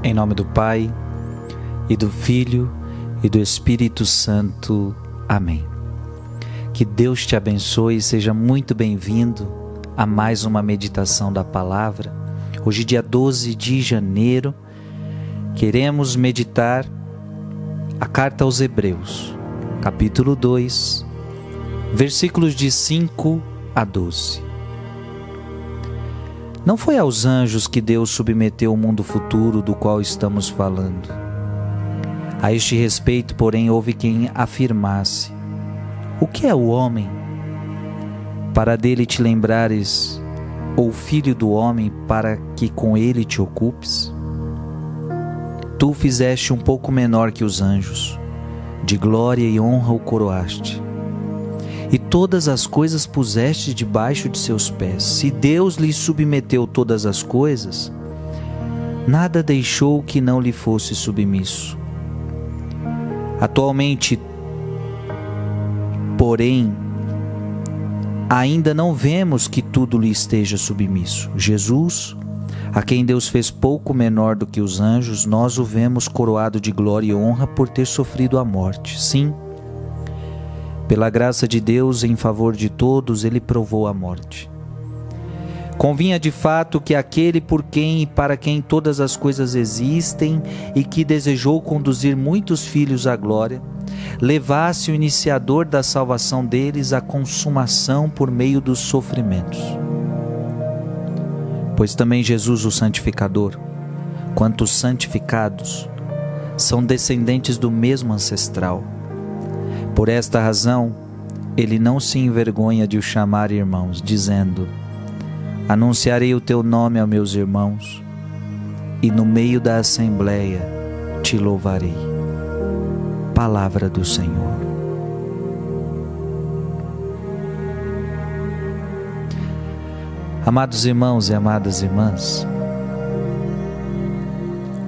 Em nome do Pai, e do Filho, e do Espírito Santo. Amém. Que Deus te abençoe e seja muito bem-vindo a mais uma meditação da Palavra. Hoje, dia 12 de janeiro, queremos meditar a Carta aos Hebreus, capítulo 2, versículos de 5 a 12. Não foi aos anjos que Deus submeteu o mundo futuro do qual estamos falando. A este respeito, porém, houve quem afirmasse: o que é o homem, para dele te lembrares, ou filho do homem, para que com ele te ocupes? Tu o fizeste um pouco menor que os anjos, de glória e honra o coroaste. E todas as coisas puseste debaixo de seus pés. Se Deus lhe submeteu todas as coisas, nada deixou que não lhe fosse submisso. Atualmente, porém, ainda não vemos que tudo lhe esteja submisso. Jesus, a quem Deus fez pouco menor do que os anjos, nós o vemos coroado de glória e honra por ter sofrido a morte. Sim, pela graça de Deus, em favor de todos, ele provou a morte. Convinha de fato que aquele por quem e para quem todas as coisas existem e que desejou conduzir muitos filhos à glória, levasse o iniciador da salvação deles à consumação por meio dos sofrimentos. Pois também Jesus, o santificador, quanto os santificados, são descendentes do mesmo ancestral. Por esta razão, ele não se envergonha de o chamar irmãos, dizendo: anunciarei o teu nome aos meus irmãos, e no meio da assembleia te louvarei. Palavra do Senhor. Amados irmãos e amadas irmãs,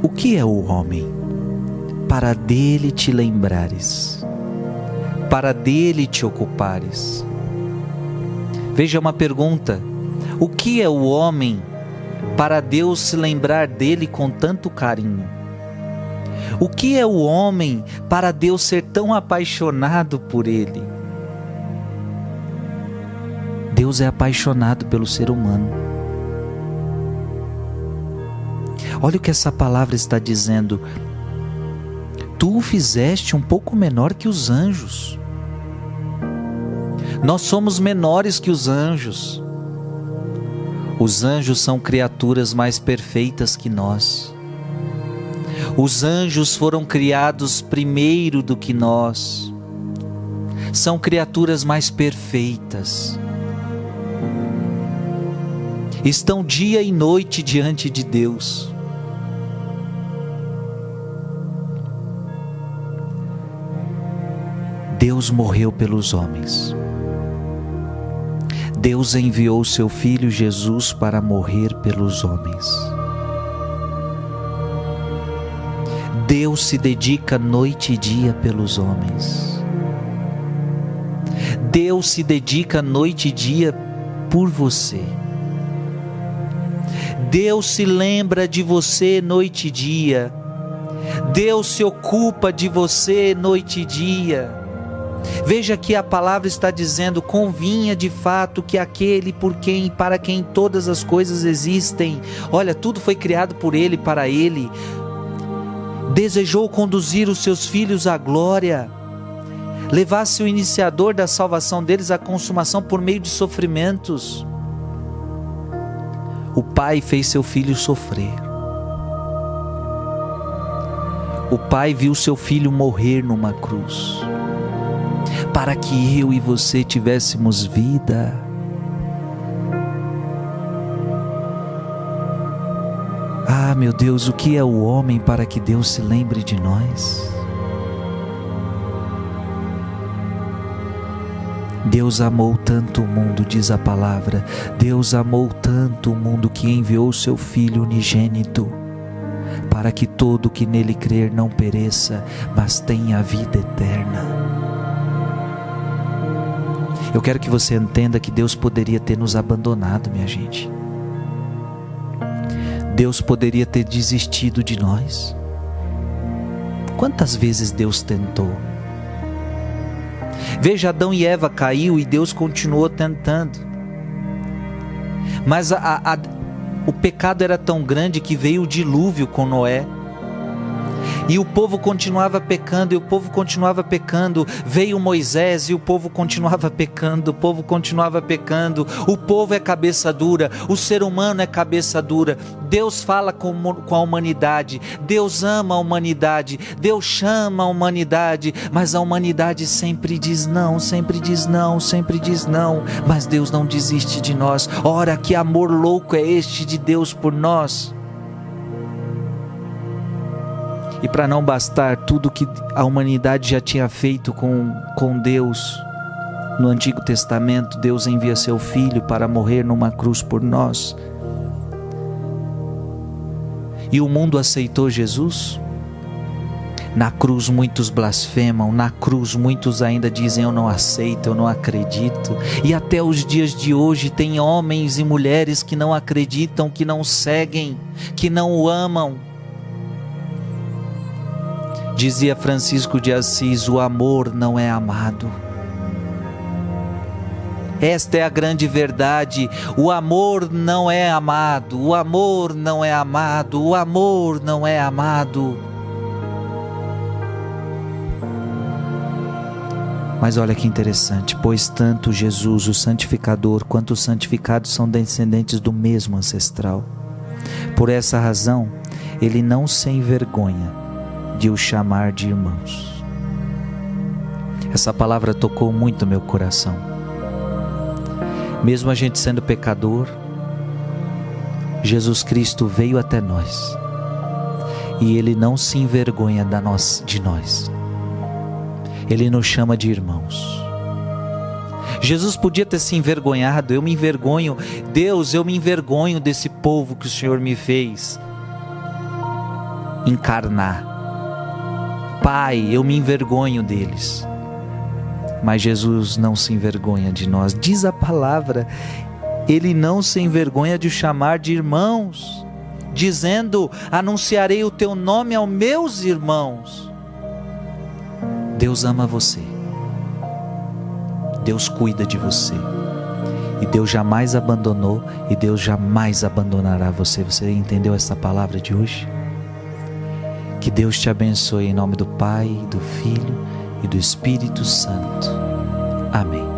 o que é o homem, para dele te lembrares, para dele te ocupares? Veja uma pergunta: o que é o homem para Deus se lembrar dele com tanto carinho? O que é o homem para Deus ser tão apaixonado por ele? Deus é apaixonado pelo ser humano. Olha o que essa palavra está dizendo: tu o fizeste um pouco menor que os anjos. Nós somos menores que os anjos. Os anjos são criaturas mais perfeitas que nós. Os anjos foram criados primeiro do que nós. São criaturas mais perfeitas. Estão dia e noite diante de Deus. Deus morreu pelos homens. Deus enviou seu Filho Jesus para morrer pelos homens. Deus se dedica noite e dia pelos homens. Deus se dedica noite e dia por você. Deus se lembra de você noite e dia. Deus se ocupa de você noite e dia. Veja que a palavra está dizendo: convinha de fato que aquele por quem e para quem todas as coisas existem, olha, tudo foi criado por ele, para ele, desejou conduzir os seus filhos à glória, levasse o iniciador da salvação deles à consumação por meio de sofrimentos. O Pai fez seu Filho sofrer. O Pai viu seu Filho morrer numa cruz, para que eu e você tivéssemos vida. Ah, meu Deus, o que é o homem para que Deus se lembre de nós? Deus amou tanto o mundo, diz a palavra. Deus amou tanto o mundo que enviou o seu Filho unigênito, para que todo que nele crer não pereça, mas tenha a vida eterna. Eu quero que você entenda que Deus poderia ter nos abandonado, minha gente. Deus poderia ter desistido de nós. Quantas vezes Deus tentou? Veja, Adão e Eva caiu e Deus continuou tentando. Mas o pecado era tão grande que veio o dilúvio com Noé. E o povo continuava pecando, e o povo continuava pecando. Veio Moisés e o povo continuava pecando, o povo continuava pecando. O povo é cabeça dura, o ser humano é cabeça dura. Deus fala com a humanidade, Deus ama a humanidade, Deus chama a humanidade, mas a humanidade sempre diz não, sempre diz não, sempre diz não. Mas Deus não desiste de nós. Ora, que amor louco é este de Deus por nós! E para não bastar tudo que a humanidade já tinha feito com Deus, no Antigo Testamento, Deus envia seu Filho para morrer numa cruz por nós. E o mundo aceitou Jesus? Na cruz muitos blasfemam, na cruz muitos ainda dizem: eu não aceito, eu não acredito. E até os dias de hoje tem homens e mulheres que não acreditam, que não seguem, que não o amam. Dizia Francisco de Assis: o amor não é amado. Esta é a grande verdade. O amor não é amado, o amor não é amado, o amor não é amado. Mas olha que interessante, pois tanto Jesus, o santificador, quanto os santificados são descendentes do mesmo ancestral. Por essa razão, ele não se envergonha de o chamar de irmãos. Essa palavra tocou muito meu coração. Mesmo a gente sendo pecador, Jesus Cristo veio até nós e Ele não se envergonha de nós. Ele nos chama de irmãos. Jesus podia ter se envergonhado. Eu me envergonho, Deus, eu me envergonho desse povo que o Senhor me fez encarnar. Pai, eu me envergonho deles. Mas Jesus não se envergonha de nós. Diz a palavra, Ele não se envergonha de o chamar de irmãos, dizendo: anunciarei o teu nome aos meus irmãos. Deus ama você. Deus cuida de você. E Deus jamais abandonou, e Deus jamais abandonará você. Você entendeu essa palavra de hoje? Que Deus te abençoe em nome do Pai, do Filho e do Espírito Santo. Amém.